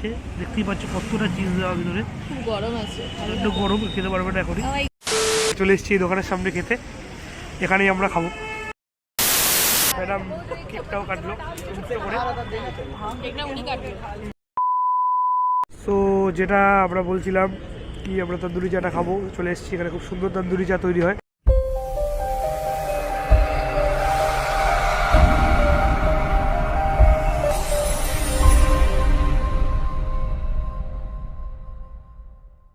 আছে, দেখতেই পাচ্ছ কতটা চিজ দেওয়া ভিতরে। খুব গরম আছে, একটু গরম, খেতে পারবে না এখনই। চলে এসেছি এই দোকানের সামনে খেতে, এখানেই আমরা খাবো। ম্যাডাম কেকটাও কাটলো করে। তো যেটা আমরা বলছিলাম কি, আমরা তন্দুরি চাটা খাবো, চলে এসেছি এখানে। খুব সুন্দর তন্দুরি চা তৈরি হয়।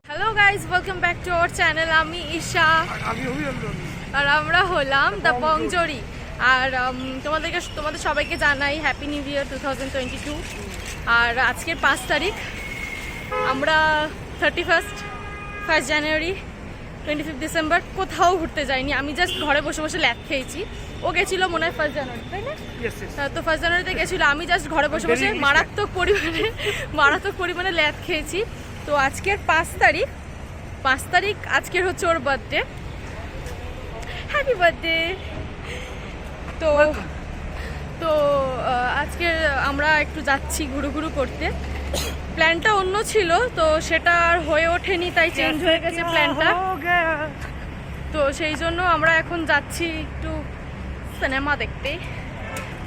Hello guys, welcome back to our channel. আমি ঈশা আর আমরা হলাম দ্য বংজরি। আর তোমাদের সবাইকে জানাই হ্যাপি নিউ ইয়ার 2022। আর আজকের 5 তারিখ, আমরা 31 জানুয়ারি 25 ডিসেম্বর কোথাও ঘুরতে যাইনি। আমি জাস্ট ঘরে বসে বসে ল্যাদ খেয়েছি। ও গেছিলো মনে হয় 1 জানুয়ারি, তাই না? তো 1 জানুয়ারিতে গেছিলো, আমি জাস্ট ঘরে বসে বসে মারাত্মক পরিমাণে ল্যাদ খেয়েছি। তো আজকের 5 তারিখ আজকের হচ্ছে ওর বার্থডে। Happy birthday. তো আজকে আমরা একটু যাচ্ছি ঘুরু করতে। প্ল্যানটা অন্য ছিল, তো সেটা আর হয়ে ওঠেনি, তাই চেঞ্জ হয়ে গেছে প্ল্যানটা। তো সেই জন্য আমরা এখন যাচ্ছি একটু সিনেমা দেখতে।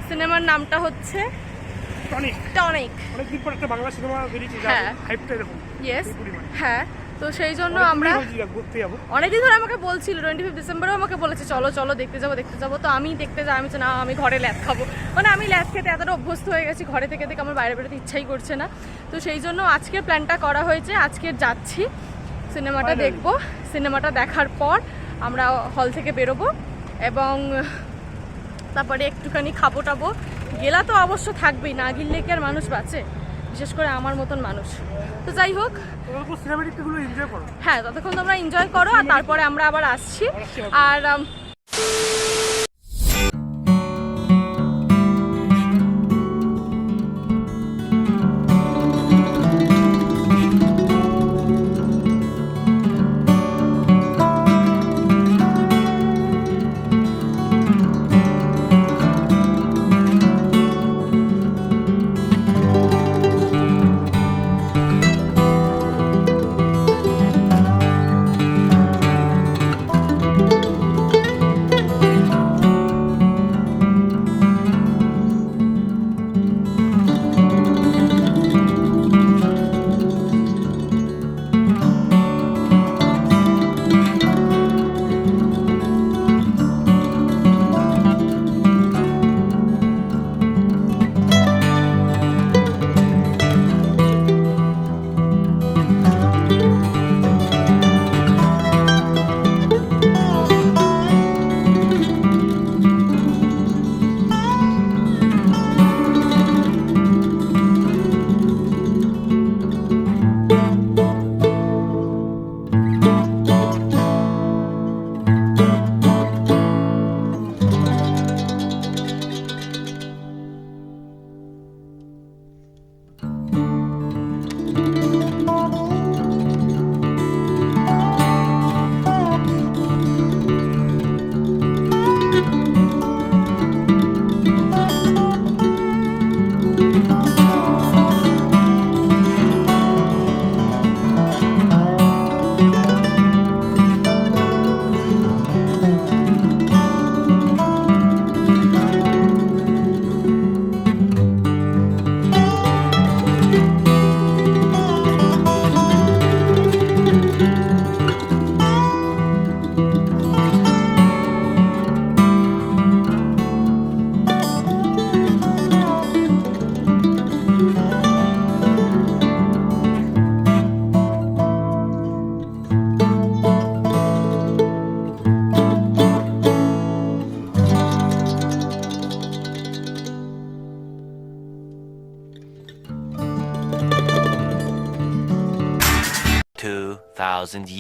সিনেমার নামটা হচ্ছে টনিক। অনেকদিন পর একটা বাংলা সিনেমা বেরিয়েছে, হাইপটা এরকম। ইয়েস, হ্যাঁ। তো সেই জন্য আমরা অনেকদিন ধরে আমাকে বলছিল, 25 ডিসেম্বরেও আমাকে বলেছে চলো দেখতে যাবো। তো আমি দেখতে যাই, আমি না, আমি ঘরে ল্যাদ খাবো। মানে আমি ল্যাদ খেতে এতটা অভ্যস্ত হয়ে গেছি, ঘরে থেকে আমার বাইরে বেরোতে ইচ্ছাই করছে না। তো সেই জন্য আজকের প্ল্যানটা করা হয়েছে। আজকে যাচ্ছি, সিনেমাটা দেখবো। সিনেমাটা দেখার পর আমরা হল থেকে বেরোবো এবং তারপরে একটুখানি খাবো টাবো। গেলা তো অবশ্য থাকবেই, না গিললে কি আর মানুষ বাঁচে, বিশেষ করে আমার মতন মানুষ। তো যাই হোক, হ্যাঁ, ততক্ষণ তোমরা এনজয় করো, আর তারপরে আমরা আবার আসছি। আর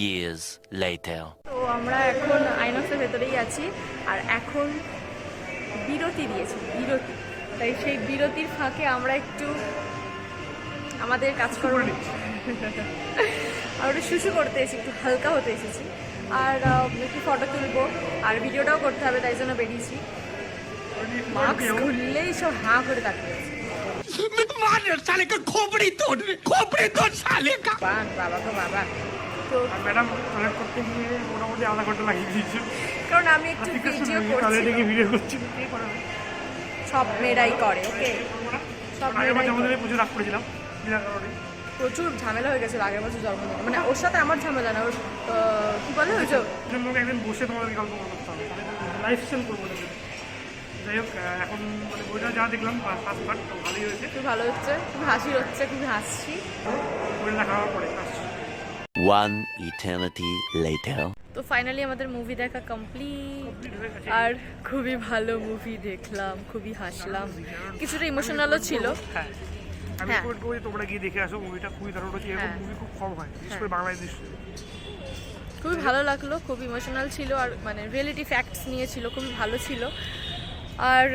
years later. তো আমরা এখন আইনক্সের ভেতরেই আছি, আর এখন বিরতি দিয়েছি, তাই সেই বিরতির ফাঁকে আমরা একটু আমাদের কাজকর্ম আমরা শুশু করতে এসেছি, একটু হালকা হতে এসেছি। আর একটু ফটো তুলবো আর ভিডিওটাও করতে হবে, তাই জন্য বেরিয়েছি। মাস্ক খুললেই সব হাঁ করে তাকিয়ে আছে। বাবা গো বাবা। তো ম্যাডাম টয়লেট করতে গিয়ে মোটামুটি আধা ঘন্টা লাগিয়ে দিয়েছে, কারণ আমি একটু টয়লেটে গিয়ে ভিডিও করছি। সব মেয়েরাই করে, ওকে, সব মেয়েরাই করে। প্রচুর রাগ করেছিলাম বিনা কারণে, প্রচুর ঝামেলা হয়ে গেছিল আগের বছর জন্মদিনে, মানে ওর সাথে আমার ঝামেলা না, ওর কি বলে ওই যে একদিন বসে তোমাদের গল্প করতে হবে, লাইফ স্টাইল করবো। যাই হোক, এখন মানে বইটা যা দেখলাম ফার্স্ট পার্ট ভালোই হয়েছে, খুব ভালো হচ্ছে, খুব হাসি হচ্ছে, খুব হাসছি। বইটা খাওয়ার পরে আসছি। One eternity later. তো ফাইনালি আমাদের মুভি দেখা কমপ্লিট, আর খুবই ভালো মুভি দেখলাম, খুবই হাসলাম, কিছুটা ইমোশনালও ছিল। হ্যাঁ, আমি হ্যাঁ। বলবো যে তোমরা গিয়ে দেখে আসো, মুভিটা খুবই দারুণ হচ্ছে। এরকম হ্যাঁ। মুভি খুব কম হয়, বিশেষ করে বাংলাদেশ। খুবই ভালো লাগলো, খুব ইমোশনাল ছিল, আর মানে রিয়েলিটি ফ্যাক্টস নিয়ে ছিল, খুবই ভালো ছিল। আর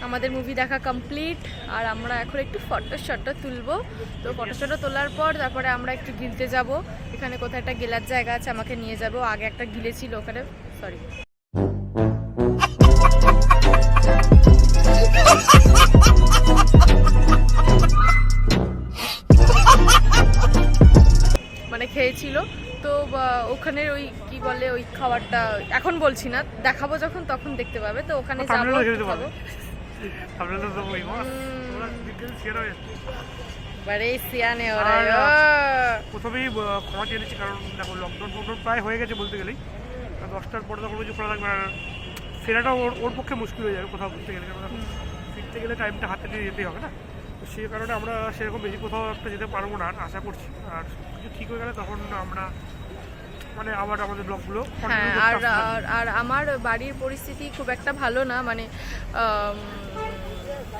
আমাদের মুভি দেখা কমপ্লিট, আর আমরা এখন একটু ফটো তুলবো। তো ফটো তোলার পর তারপরে আমরা একটু গিলতে যাব, এখানে কোথায় একটা গেলার জায়গা আছে, আমাকে নিয়ে যাবো। আগে একটা গিলে ছিল ওখানে, সরি, মানে খেয়েছিল। তো ওখানের ওই কি বলে ওই খাবারটা এখন বলছি না, দেখাবো যখন তখন দেখতে পাবে। তো ওখানে যাবো, খাবো। বারে সিয়ানে ওরা প্রথমেই ক্ষমা চেয়ে নিচ্ছি, কারণ দেখো লকডাউন প্রায় হয়ে গেছে বলতে গেলেই। 10টার পরে তখন কিছু খোলা থাকবে, আর ফেরাটাও ওর পক্ষে মুশকিল হয়ে যাবে কোথাও ঘুরতে গেলে, কারণ ফিরতে গেলে টাইমটা হাতে নিয়ে যেতেই হবে না। তো সেই কারণে আমরা সেরকম বেশি কোথাও একটা যেতে পারবো না আশা করছি। আর কিছু ঠিক হয়ে গেলে তখন আমরা মানে আবার আমাদের ব্লগগুলো। হ্যাঁ, আর আমার বাড়ির পরিস্থিতি খুব একটা ভালো না, মানে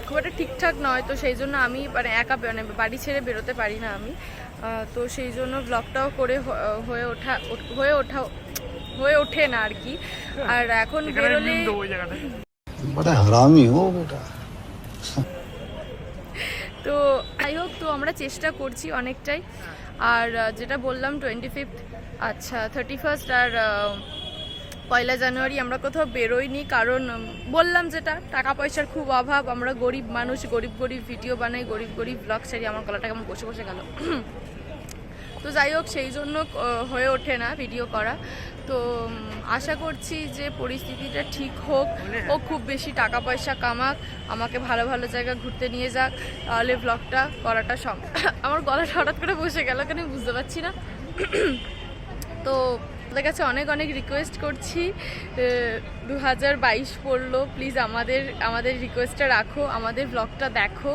খুব একটা ঠিকঠাক নয়। তো সেই জন্য আমি মানে একা মানে বাড়ি ছেড়ে বেরোতে পারি না আমি। তো সেই জন্য ব্লগটাও করে হয়ে ওঠে না আর কি। আর এখন বেরোলে বড় হারামি হো বেটা। তো যাই হোক, তো আমরা চেষ্টা করছি অনেকটাই। আর যেটা বললাম 25th, আচ্ছা 31st আর 1 জানুয়ারি আমরা কোথাও বেরোইনি, কারণ বললাম যেটা টাকা পয়সার খুব অভাব। আমরা গরিব মানুষ, গরিব ভিডিও বানাই, গরিব ব্লগ ছাড়ি। আমার গলাটা কেমন বসে গেল। তো যাই হোক, সেই জন্য হয়ে ওঠে না ভিডিও করা। তো আশা করছি যে পরিস্থিতিটা ঠিক হোক, ও খুব বেশি টাকা পয়সা কামাক, আমাকে ভালো ভালো জায়গা ঘুরতে নিয়ে যাক, তাহলে ব্লগটা করাটা আমার গলাটা হঠাৎ করে বসে গেল, কেন বুঝতে পারছি না। তো আপনাদের কাছে অনেক রিকোয়েস্ট করছি, 2022 পড়লো, প্লিজ আমাদের রিকোয়েস্টটা রাখো, আমাদের ব্লগটা দেখো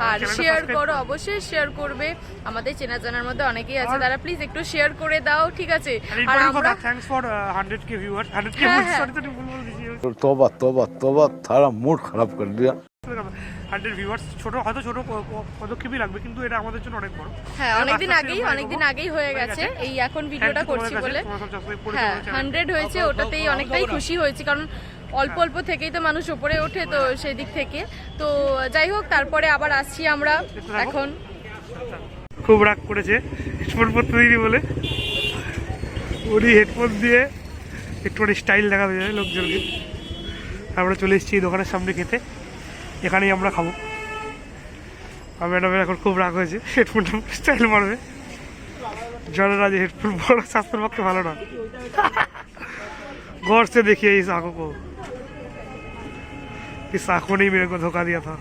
আর শেয়ার করো, অবশ্যই শেয়ার করবে। আমাদের চেনা জানার মধ্যে অনেকেই আছে, তারা প্লিজ একটু শেয়ার করে দাও, ঠিক আছে? আর আমরা thanks for 100k viewer, 100k sorry তো ভুল দিয়েছি। तौबा थारा मूड खराब कर दिया। 100 ভিউয়ার্স হয়তো ছোট পদক্ষেপই লাগবে, কিন্তু এটা আমাদের জন্য অনেক বড়। হ্যাঁ, অনেকদিন আগেই হয়ে গেছে, এই এখন ভিডিওটা করছি বলে। হ্যাঁ, 100 হয়েছে, ওটাতেই অনেকটাই খুশি হয়েছি, কারণ অল্প থেকেই তো মানুষ উপরে ওঠে, তো সেই দিক থেকে। তো যাই হোক, তারপরে আবার আসছি আমরা। এখন খুব রাগ করেছে হেডফোন পরতে দিইনি বলে, উনি হেডফোন দিয়ে একটুখানি স্টাইল দেখাতে যায় লোকজনকে। আমরা চলে এসেছি এই দোকানের সামনে খেতে, এখানেই আমরা খাবো। আর ম্যাডামের এখন খুব রাগ হয়েছে, হেডফোনটা স্টাইল মারবে। জানে না যে হেডফোন বড় স্বাস্থ্যের পক্ষে ভালো না। गौर से देखिए इस आंखों को, इस आंखों ने मेरे को धोखा दिया था।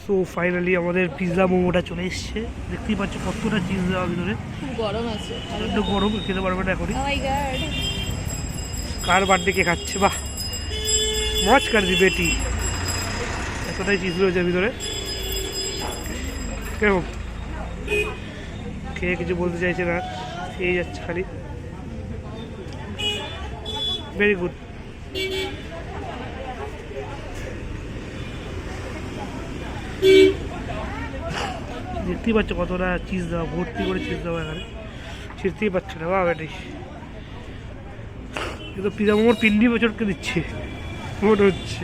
সো ফাইনালি আমাদের পিৎজা মোমোটা চলে এসছে, দেখতেই পাচ্ছ কতটা চিজ দেওয়া ভিতরে। খুব গরম আছে, একটু গরম, খেতে পারবে না এখনই। ও মাই গড, কার বার্থডে কে খাচ্ছে, বাহ মজ কর দি বেটি। এতটাই চিজ রয়েছে ভিতরে, কেমন খেয়ে কিছু বলতে চাইছে না, খেয়ে যাচ্ছে খালি। Very good. দেখতেই পাচ্ছ কতটা চিজ দেওয়া, ভর্তি করে চিজ দেওয়া এখানে, ছিঁড়তেই পারছে না। বা বেটি এ তো পিজা মোমোর পিন্ডি বছরকে দিচ্ছে মনে হচ্ছে।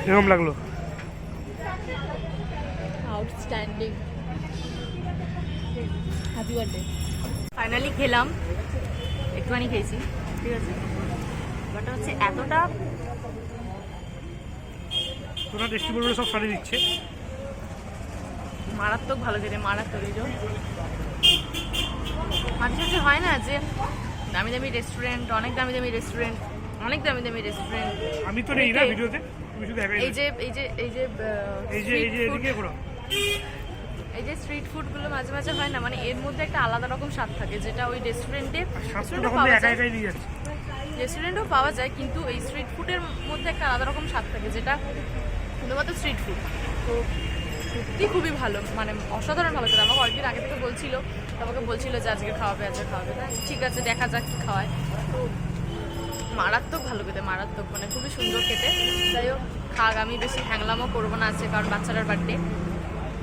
এরকম লাগলো? আউটস্ট্যান্ডিং। Happy birthday. ফাইনালি খেলাম, একটুখানি খেয়েছি, ঠিক আছে। বাট হচ্ছে এতটা তোরা টেস্টি বলবে সব সারিয়ে দিচ্ছে। মারাত্মক ভালো খেতে, মারাত্মক। এই যে মাঝে সাঝে হয় না যে দামি দামি রেস্টুরেন্ট, অনেক দামি দামি রেস্টুরেন্ট, অনেক দামি দামি রেস্টুরেন্ট। আমি তো নেই না ভিডিওতে, তুমি শুধু একাই। এই যে এদিকে ঘোরো। এই যে স্ট্রিট ফুডগুলো মাঝে মাঝে হয় না, মানে এর মধ্যে একটা আলাদা রকম স্বাদ থাকে, যেটা ওই রেস্টুরেন্টেও পাওয়া যায়, কিন্তু এই স্ট্রিট ফুডের মধ্যে একটা আলাদা রকম স্বাদ থাকে, যেটা শুধুমাত্র স্ট্রিট ফুড। তো সত্যি খুবই ভালো, মানে অসাধারণ ভালো খেতে। আমাকে অনেকদিন আগে থেকে বলছিল, আমাকে বলছিল যে আজকে খাওয়াবে, আজকে খাওয়াবে। ঠিক আছে, দেখা যাক কী খাওয়ায়। তো মারাত্মক ভালো খেতে, মারাত্মক, মানে খুবই সুন্দর খেতে। যাই হোক, খাক, আমি বেশি হ্যাংলামও করবো না আজকে, কারণ বাচ্চাটার বার্থডে,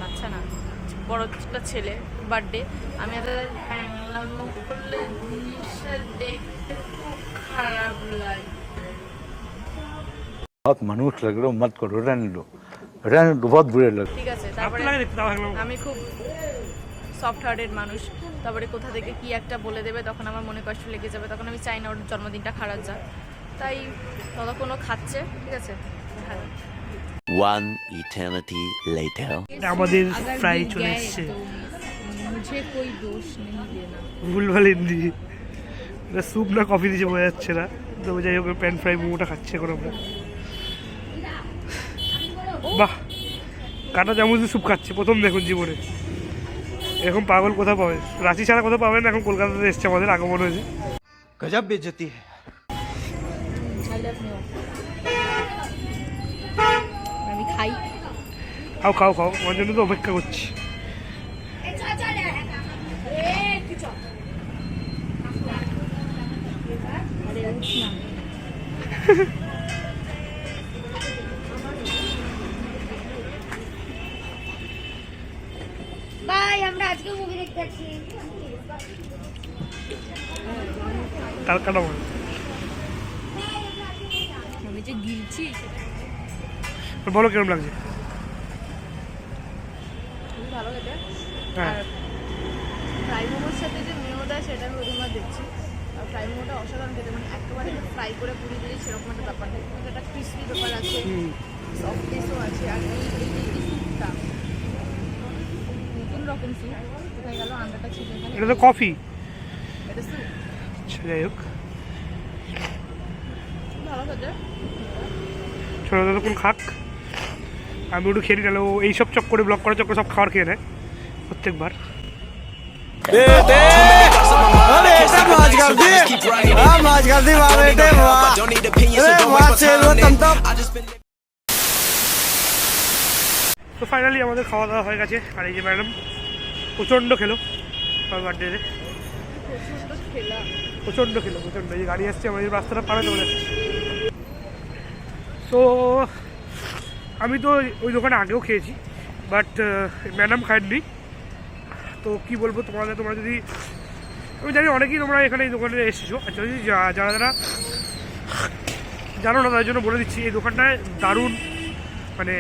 বাচ্চা না বড় একটা ছেলে বার্থডে। আমি হ্যাংলামো করলে জিনিসটা দেখতে খুব খারাপ লাগে। बहुत मनुष्य लग रहे हो, मत करो, रहने दो, बहुत बुरे लग। ঠিক আছে, তারপরে আমি খুব সফট হার্টেড মানুষ, তারপরে কোথা থেকে কি একটা বলে দেবে, তখন আমার মনে কষ্ট লেগে যাবে, তখন আমি চাই না ওর জন্মদিনটা খারাপ যাক। তাই ততক্ষণও খাচ্ছে, ঠিক আছে। হ্যাঁ, One eternity later. আমাদের ফ্রাই চলে এসছে। মুঝে কোই দোষ নেই দেনা। ভুলভাল হিন্দি, এটা স্যুপ না কফি দিচ্ছে বোঝা যাচ্ছে না। তো যাই হোক, প্যান ফ্রাই মোমোটা খাচ্ছে এখন আমরা। বাহ, কাটা চামচ স্যুপ খাচ্ছে, প্রথম দেখুন জীবনে। এরকম পাগল কোথাও পাবে, রাঁচি ছাড়া কোথাও পাবেন। এখন কলকাতাতে এসছে, আমাদের আগমন হয়েছে। गजब बेइज्जती है। আমি খাই। খাও খাও খাও, আমার জন্য তো অপেক্ষা করছি। বাই, আমরা আজকে মুভি দেখতে যাচ্ছি। কালকাটা মানে আমি যে গিলছি, বলো কিরকম লাগছে? খুবই ভালো খেতে। হ্যাঁ, আর ফ্রাই মোমোর সাথে যে মেয়ো দেয়, সেটা আমি প্রথমবার দেখছি। আর ফ্রাই মোমোটা অসাধারণ খেতে, মানে একেবারে ফ্রাই করে পুরি দিয়ে সেরকম একটা ব্যাপার নেই, কিন্তু একটা ক্রিসপি ব্যাপার আছে, সফটনেসও আছে। আর এই স্যুপটা নতুন রকম স্যুপ, কোথায় গেল আন্ডাটা ছিল এখানে, এটা তো কফি। এটা স্যুপ যাই হোক, খুব ভালো খেতে। ছোটো ততক্ষণ খাক, আমি একটু খেয়ে নিলে ও এইসব চক্করে ব্লক করা চক্করে সব খাবার খেয়ে নেয় প্রত্যেকবার। তো ফাইনালি আমাদের খাওয়া দাওয়া হয়ে গেছে। আর এই যে ম্যাডাম প্রচণ্ড খেলো আমার বার্থডেতে, প্রচণ্ড খেলো, প্রচণ্ড। এই গাড়ি আসছে, আমাদের রাস্তাটা পাড়াতে চলে যাচ্ছে। তো আমি তো ওই দোকানে আগেও খেয়েছি, বাট ম্যাডাম খায়নি। তো কী বলবো তোমাদের, তোমরা যদি, আমি জানি অনেকেই তোমরা এখানে এই দোকানে এসেছো, আচ্ছা যদি যারা যারা জানো না তার জন্য বলে দিচ্ছি, এই দোকানটায় দারুণ, মানে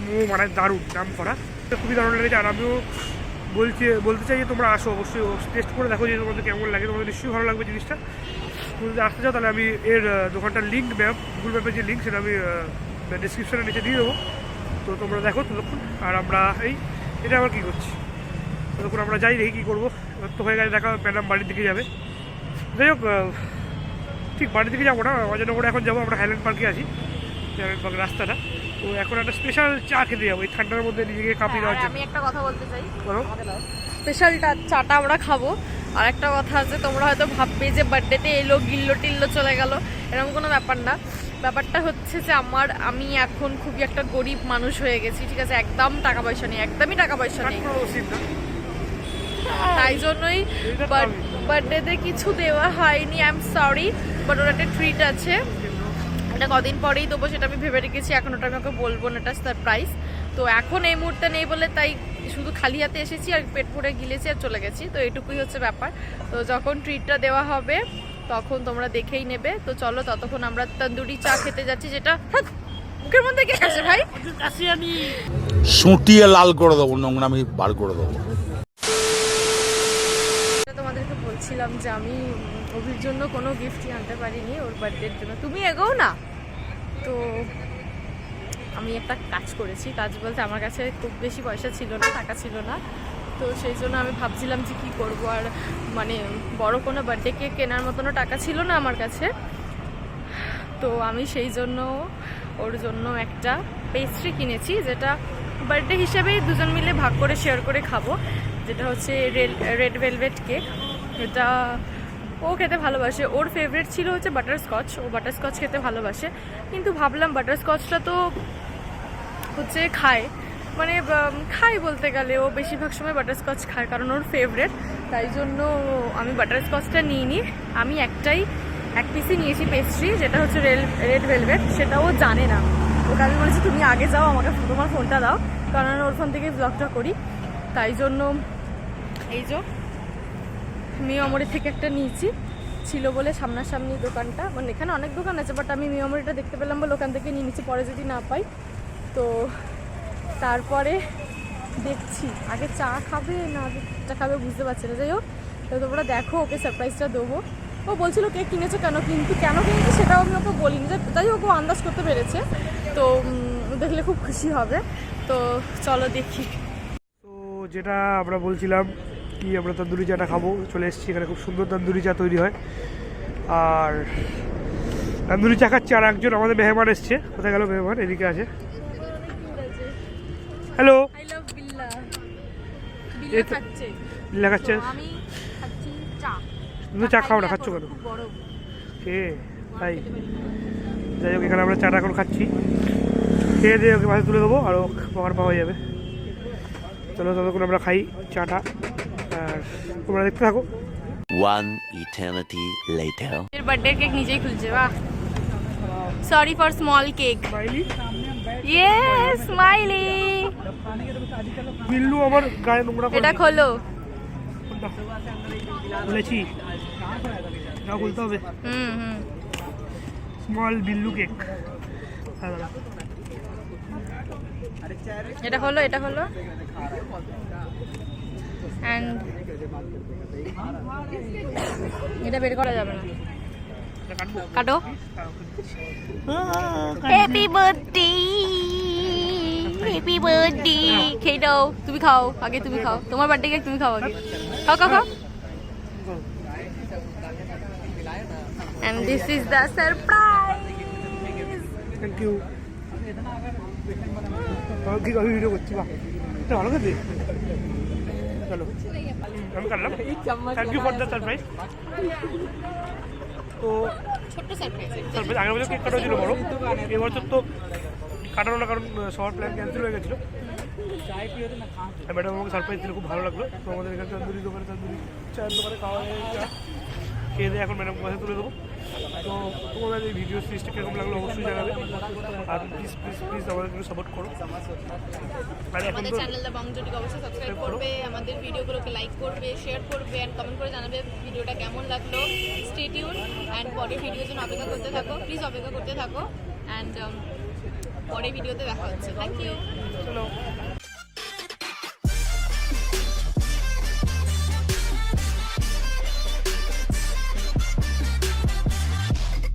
মোমো মানে দারুণ নাম করা, খুবই দারুণ লেগেছে। আর আমিও বলতে চাই যে তোমরা আসো, অবশ্যই টেস্ট করে দেখো যে তোমাদের কেমন লাগে, তোমাদের নিশ্চয়ই ভালো লাগবে জিনিসটা। তুমি যদি আসতে চাও তাহলে আমি এর দোকানটার লিঙ্ক গুগল ম্যাপের যে লিঙ্ক সেটা আমি ডিসক্রিপশানে নিচে দিয়ে দেবো। তো তোমরা দেখো ততক্ষণ। আর আমরা এটা আবার কী করছি, ততক্ষণ আমরা যাই, দেখি কী করবো। তো হয়ে গেছে দেখা, ম্যাডাম বাড়ির দিকে যাবে। যাই হোক, ঠিক বাড়ির দিকে যাবো না, অজনগরে এখন যাবো, আমরা হাইল্যান্ড পার্কে আছি, হাইল্যান্ড পার্ক রাস্তাটা। তো এখন একটা স্পেশাল চা খেতে যাবো, এই ঠান্ডার মধ্যে নিজেকে কাঁপিয়ে দেওয়ার জন্য। আমি একটা কথা বলতে চাই, বলো। স্পেশাল চাটা আমরা খাবো। আর একটা কথা আছে, তোমরা হয়তো ভাববে যে বার্থডেতে এলো গিল্লো টিল্লো চলে গেল, এরকম কোনো ব্যাপার না। ব্যাপারটা হচ্ছে যে আমি এখন খুবই একটা গরিব মানুষ হয়ে গেছি, ঠিক আছে। একদম টাকা পয়সা নেই, একদমই টাকা পয়সা নেই। তাই জন্যই বার্থডেতে কিছু দেওয়া হয়নি, আই এম সরি। বাট ওর একটা ট্রিট আছে, এটা কদিন পরেই দেবো, সেটা আমি ভেবে রেখেছি। এখন ওটা আমি ওকে বলবো না, এটা সারপ্রাইজ। তো এখন এই মুহূর্তে নেই বলে তাই শুধু খালি হাতে এসেছি আর পেট ভরে গিলেছি আর চলে গেছি। তো এটুকুই হচ্ছে ব্যাপার। তো যখন ট্রিটটা দেওয়া হবে তখন তোমরা দেখেই নেবে। তো চলো, ততক্ষণ আমরা তন্দুরি চা খেতে যাচ্ছি, যেটা মুখের মধ্যে কে কাছে ভাই? সুটিয়ে লাল করে দেবো, নোংরামি বার করে দেবো। তোমাদেরকে বলছিলাম যে আমি অভির জন্য কোনো গিফটই আনতে পারিনি ওর বার্থডের জন্য। তুমি এগোও না। তো আমি একটা কাজ করেছি, কাজ বলতে আমার কাছে খুব বেশি পয়সা ছিল না, টাকা ছিল না। তো সেই জন্য আমি ভাবছিলাম যে কী করবো, আর মানে বড় কোনো বার্থডে কেক কেনার মতনও টাকা ছিল না আমার কাছে। তো আমি সেই জন্য ওর জন্য একটা পেস্ট্রি কিনেছি, যেটা বার্থডে হিসেবেই দুজন মিলে ভাগ করে শেয়ার করে খাবো, যেটা হচ্ছে রেড ভেলভেট কেক। এটা ও খেতে ভালোবাসে, ওর ফেভারিট ছিল হচ্ছে বাটারস্কচ, ও বাটারস্কচ খেতে ভালোবাসে। কিন্তু ভাবলাম বাটারস্কচটা তো হচ্ছে খায়, মানে খাই বলতে গেলে ও বেশিরভাগ সময় বাটারস্কচ খায় কারণ ওর ফেভারিট। তাই জন্য আমি বাটারস্কচটা নিইনি, আমি এক পিসই নিয়েছি পেস্ট্রি, যেটা হচ্ছে রেড ভেলভেট। সেটাও জানে না, ওকে আমি বলেছি তুমি আগে যাও, আমাকে তোমার ফোনটা দাও, কারণ ওর ফোন থেকে ব্লগটা করি। তাই জন্য এই যে মিয়ামরি থেকে একটা নিয়েছি, ছিল বলে সামনাসামনি দোকানটা, মানে এখানে অনেক দোকান আছে বাট আমি মিয়ামরিটা দেখতে পেলাম বলে ওখান থেকে নিয়ে নিচ্ছি, পরে যদি না পাই তো তারপরে দেখছি আগে চা খাবে না চা খাবে বুঝতে পারছি না। যাই হোক, তো তোমরা দেখো, ওকে সারপ্রাইজটা দেবো। ও বলছিল কেক কিনেছো কেন, কিন্তু কেন কিনেছি সেটাও আমি ওকে বলিনি, যাই হোক ও আন্দাজ করতে পেরেছে। তো দেখলে খুব খুশি হবে। তো চলো দেখি। তো যেটা আমরা বলছিলাম কি, আমরা তন্দুরি চাটা খাবো, চলে এসেছি এখানে। খুব সুন্দর তন্দুরি চা তৈরি হয়, আর তন্দুরি চা খাচ্ছে। আর একজন আমাদের মেহমান এসছে, কোথায় গেল মেহমান? এদিকে আছে। হ্যালো, আই লাভ বিল্লা। বিল্লা খাচ্ছে, বিল্লা খাচ্ছে। আমি খাচ্ছি চা। তুমি চা খাও না, খাচ্ছ কেন? খুব বড় কে তাই? যাই হোক, এখানে আমরা চাটা এখন খাচ্ছি, খেয়ে দিয়ে ওকে পাশে তুলে দেবো, আরও খাবার পাওয়া যাবে। চলো ততক্ষণ আমরা খাই চাটা, আর তোমরা দেখতে থাকো। One eternity later. এর বার্থডে কেক নিজেই খুলছে, বাহ। Sorry for small cake. Smiley yes smiley. Billu আমার গায়ে নোংরা করে এটা খোলো। বলেছি না বলতে হবে। হুম। স্মল বিল্লু কেক। এটা হলো অ্যান্ড এটা বের করা যাবে না, কাটো। Happy birthday, happy birthday. খেয়ে দাও, তুমি খাও আগে, তুমি খাও, তোমার বার্থডে কেক তুমি খাও আগে, খাও। And this is the surprise. Thank you. আমি ভিডিও করছি, বাহ এটা ভালো খেতে। চলো আমি কাটলাম। Thank you for the surprise. তো ছোট্ট সারপ্রাইজ। আগের বছর কেক কাটা ছিল বড়, এবছর তো কাটানো না, কারণ সবার প্ল্যান ক্যান্সেল হয়ে গেছিলো। ম্যাডাম আমাকে সারপ্রাইজ দিলে খুব ভালো লাগলো। তো আমাদের এখানে তন্দুরি দোকানে, তন্দুরি চায়ের দোকানে খাওয়া হয়ে চা খেয়ে দিয়ে এখন ম্যাডাম কাছে তুলে দেবো। তো তোমাদের এই ভিডিও সিরিজটা কীরকম লাগলো অবশ্যই জানাবে, আর প্লিজ আমাদের একটু সাপোর্ট করো। আর এখন আমাদের তো চ্যানেল দ্য বংজটিকে অবশ্যই সাবস্ক্রাইব করবে, আমাদের ভিডিওগুলোকে লাইক করবে, শেয়ার করবে এন্ড কমেন্ট করে জানাবে ভিডিওটা কেমন লাগলো। স্টে টিউন এন্ড পরের ভিডিওর জন্য অপেক্ষা করতে থাকো, প্লিজ অপেক্ষা করতে থাকো, এন্ড পরের ভিডিওতে দেখা হচ্ছে। Thank you. চলো।